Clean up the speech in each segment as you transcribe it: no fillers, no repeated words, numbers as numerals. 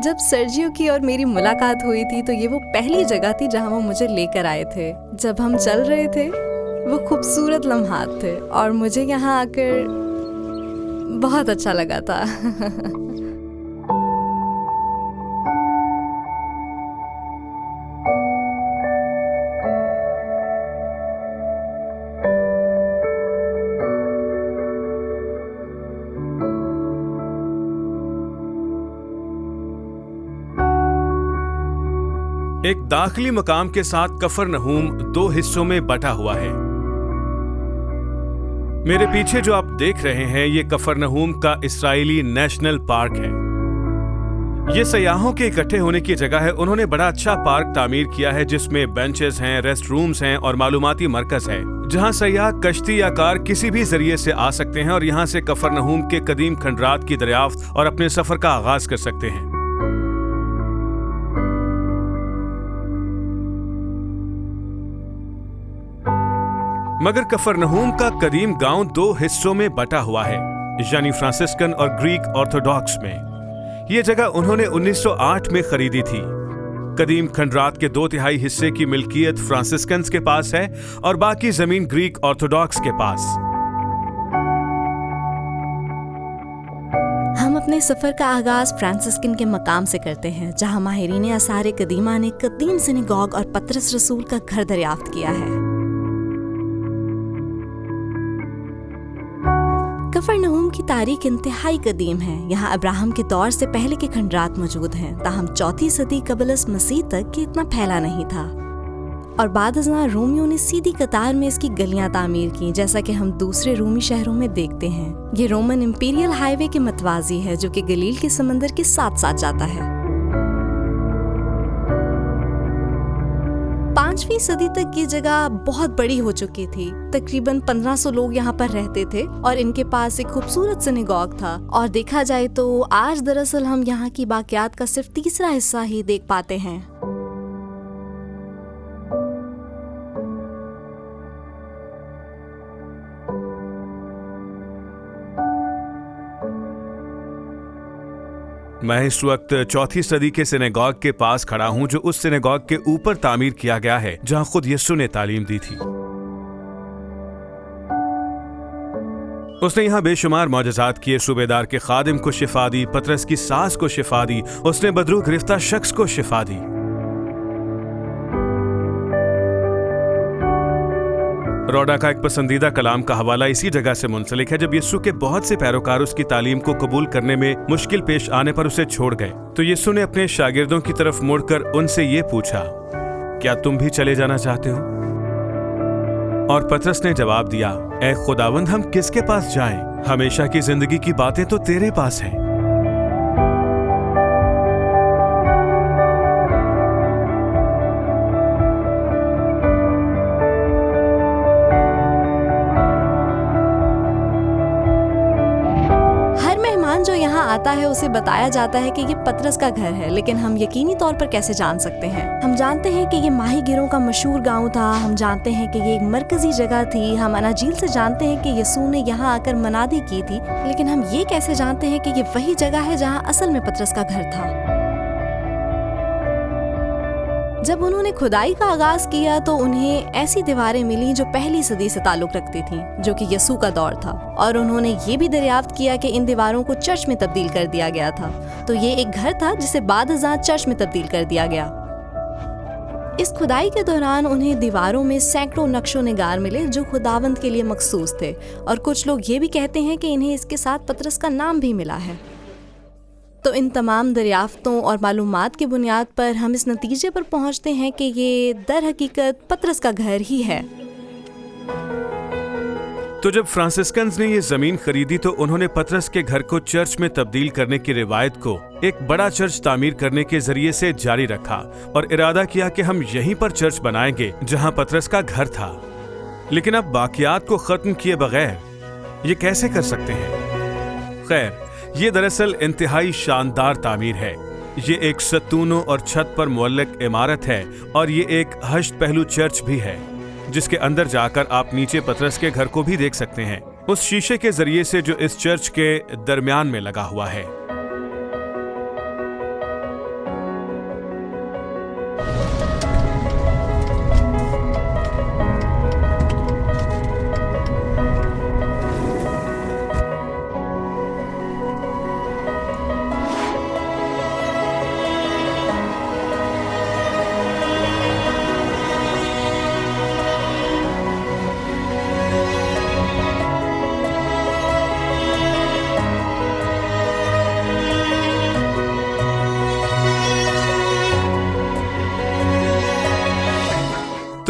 जब सर्जियो की और मेरी मुलाकात हुई थी तो ये वो पहली जगह थी जहाँ वो मुझे लेकर आए थे। जब हम चल रहे थे वो खूबसूरत लम्हात थे और मुझे यहाँ आकर बहुत अच्छा लगा था। एक दाखिली मकाम के साथ कफरनहूम दो हिस्सों में बटा हुआ है। मेरे पीछे जो आप देख रहे हैं ये कफरनहूम का इस्राएली नेशनल पार्क है। ये सयाहों के इकट्ठे होने की जगह है। उन्होंने बड़ा अच्छा पार्क तामीर किया है जिसमें बेंचेस हैं, रेस्ट रूम्स हैं और मालूमाती मरकज है जहां सयाह कश्ती या कार किसी भी जरिए से आ सकते हैं और यहां से कफरनहूम के कदीम खंडरात की दरियाफ्त और अपने सफर का आगाज कर सकते हैं। मगर कफरनहूम का कदीम गांव दो हिस्सों में बटा हुआ है, यानी फ्रांसिस्कन और ग्रीक ऑर्थोडॉक्स में। यह जगह उन्होंने 1908 में खरीदी थी। कदीम खंडरात के 2/3 हिस्से की मिल्कियत फ्रांसिस्कन्स के पास है और बाकी जमीन ग्रीक ऑर्थोडॉक्स के पास। हम अपने सफर का आगाज फ्रांसिस्कन के मकाम से करते हैं जहां माहिरीन आसार कदीमा ने कदीम सिनेगॉग और पतरस रसूल का घर दरियाफ्त किया है। कफरनहूम की तारीख इंतहाई कदीम है। यहाँ अब्राहम के दौर से पहले के खंडरात मौजूद हैं, ताहम 4वीं सदी कबलस मसीह तक ये इतना फैला नहीं था। और बाद अज़ां रोमियों ने सीधी कतार में इसकी गलियां तामीर की, जैसा कि हम दूसरे रोमी शहरों में देखते हैं। ये रोमन इंपीरियल हाईवे के मतवाजी है जो कि गलील के समंदर के साथ साथ जाता है। 5वीं सदी तक ये जगह बहुत बड़ी हो चुकी थी। तकरीबन 1500 लोग यहाँ पर रहते थे और इनके पास एक खूबसूरत सिनेगॉग था। और देखा जाए तो आज दरअसल हम यहाँ की बाक़ियात का सिर्फ तीसरा हिस्सा ही देख पाते हैं। मैं इस वक्त 4वीं सदी के सिनेगॉग के पास खड़ा हूं जो उस सिनेगॉग के ऊपर तामीर किया गया है जहां खुद यीशु ने तालीम दी थी। उसने यहाँ बेशुमार मौजज़ात किए, सूबेदार के खादिम को शिफा दी, पतरस की सास को शिफा दी, उसने बदरू गिरफ्तार शख्स को शिफा दी। रोडा का एक पसंदीदा कलाम का हवाला इसी जगह से मुंसलिक है। जब यीशु के बहुत से पैरोकार उसकी तालीम को कबूल करने में मुश्किल पेश आने पर उसे छोड़ गए तो यीशु ने अपने शागिर्दों की तरफ मुड़कर उनसे ये पूछा, क्या तुम भी चले जाना चाहते हो? और पतरस ने जवाब दिया, ऐ खुदावंद, हम किसके पास जाएं? हमेशा की जिंदगी की बातें तो तेरे पास हैं। जो यहाँ आता है उसे बताया जाता है कि ये पतरस का घर है, लेकिन हम यकीनी तौर पर कैसे जान सकते हैं? हम जानते हैं कि ये माहीगिरों का मशहूर गांव था। हम जानते हैं कि ये एक मरकजी जगह थी। हम अनाजील से जानते हैं कि यीशु ने यहाँ आकर मनादी की थी, लेकिन हम ये कैसे जानते हैं कि ये वही जगह है जहाँ असल में पतरस का घर था? जब उन्होंने खुदाई का आगाज किया तो उन्हें ऐसी दीवारें मिली जो पहली सदी से ताल्लुक रखती थीं, जो कि यीशु का दौर था। और उन्होंने ये भी दरियाफ्त किया कि इन दीवारों को चर्च में तब्दील कर दिया गया था। तो ये एक घर था जिसे बाद अज़ां चर्च में तब्दील कर दिया गया। इस खुदाई के दौरान उन्हें दीवारों में सैकड़ों नक्शो निगार मिले जो खुदावंद के लिए मखसूस थे। और कुछ लोग ये भी कहते हैं कि इन्हें इसके साथ पतरस का नाम भी मिला है। तो इन तमाम दरियाफ्तों और मालूमात की बुनियाद पर हम इस नतीजे पर पहुंचते हैं कि ये दर हकीकत पतरस का घर ही है। तो जब फ्रांसिस्कन्स ने ये जमीन खरीदी तो उन्होंने पतरस के घर को चर्च में तब्दील करने की रिवायत को एक बड़ा चर्च तामीर करने के जरिए से जारी रखा और इरादा किया कि हम यहीं पर चर्च बनाएंगे जहां पतरस का घर था। लेकिन अब बाकियात को खत्म किए बगैर ये कैसे कर सकते हैं? खैर, ये दरअसल इंतहाई शानदार तामीर है। ये एक सतूनों और छत पर मुअल्लक इमारत है और ये एक हश्त पहलू चर्च भी है जिसके अंदर जाकर आप नीचे पतरस के घर को भी देख सकते हैं, उस शीशे के जरिए से जो इस चर्च के दरमियान में लगा हुआ है।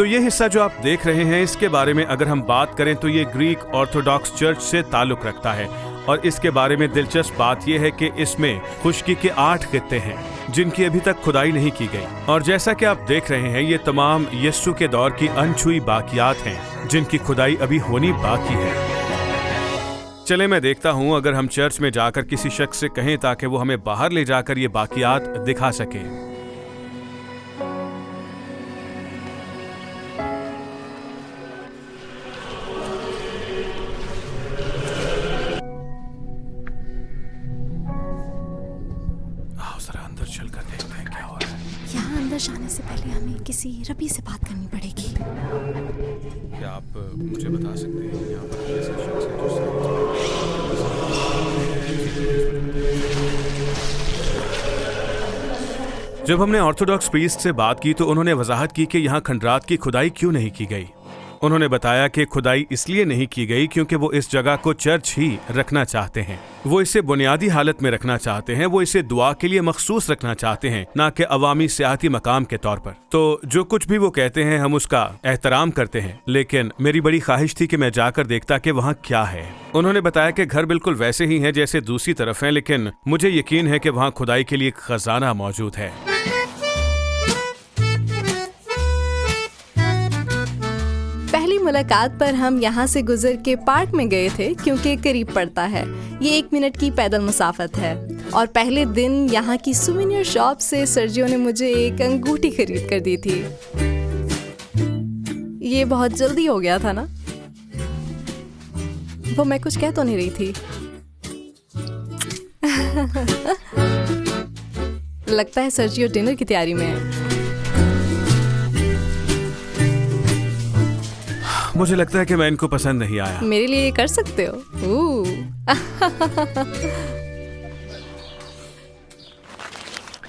तो ये हिस्सा जो आप देख रहे हैं, इसके बारे में अगर हम बात करें तो ये ग्रीक ऑर्थोडॉक्स चर्च से ताल्लुक रखता है। और इसके बारे में दिलचस्प बात यह है कि इसमें खुश्की के 8 खित्ते हैं जिनकी अभी तक खुदाई नहीं की गई। और जैसा कि आप देख रहे हैं, ये तमाम यीशु के दौर की अनछुई बाकियात हैं जिनकी खुदाई अभी होनी बाकी है। चले मैं देखता हूँ अगर हम चर्च में जाकर किसी शख्स से कहें ताकि वो हमें बाहर ले जाकर ये बाकियात दिखा सके। अंदर चलकर देखते हैं क्या हो रहा है। यहाँ अंदर जाने से पहले हमें किसी रबी से बात करनी पड़ेगी। क्या आप मुझे बता सकते हैं यहाँ पर कैसे शख्स है जो जब हमने ऑर्थोडॉक्स प्रीस्ट से बात की तो उन्होंने वजाहत की कि यहाँ खंडरात की खुदाई क्यों नहीं की गई। उन्होंने बताया कि खुदाई इसलिए नहीं की गई क्योंकि वो इस जगह को चर्च ही रखना चाहते हैं। वो इसे बुनियादी हालत में रखना चाहते हैं। वो इसे दुआ के लिए मखसूस रखना चाहते हैं, ना कि अवामी सियाहती मकाम के तौर पर। तो जो कुछ भी वो कहते हैं हम उसका एहतराम करते हैं, लेकिन मेरी बड़ी ख्वाहिश थी कि मैं जाकर देखता कि वहाँ क्या है। उन्होंने बताया कि घर बिल्कुल वैसे ही हैं जैसे दूसरी तरफ हैं, लेकिन मुझे यकीन है कि वहाँ खुदाई के लिए एक खजाना मौजूद है। पहली मुलाकात पर हम यहाँ से गुजर के पार्क में गए थे क्योंकि करीब पड़ता है। ये 1 मिनट की पैदल मुसाफत है। और पहले दिन यहाँ की सुवेनियर शॉप से सर्जियो ने मुझे एक अंगूठी खरीद कर दी थी। ये बहुत जल्दी हो गया था ना? वो मैं कुछ कह तो नहीं रही थी। लगता है सर्जियो डिनर की तैयारी में है। मुझे लगता है कि मैं इनको पसंद नहीं आया। मेरे लिए ये कर सकते हो।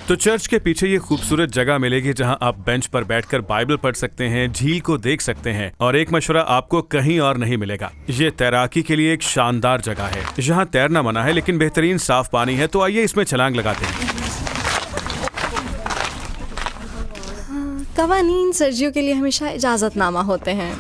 तो चर्च के पीछे ये खूबसूरत जगह मिलेगी जहां आप बेंच पर बैठकर बाइबल पढ़ सकते हैं, झील को देख सकते हैं, और एक मशवरा आपको कहीं और नहीं मिलेगा। ये तैराकी के लिए एक शानदार जगह है। यहाँ तैरना मना है लेकिन बेहतरीन साफ पानी है, तो आइए इसमें छलांग लगाते हैं। कवानीन सर्जियो के लिए हमेशा इजाजतनामा होते हैं।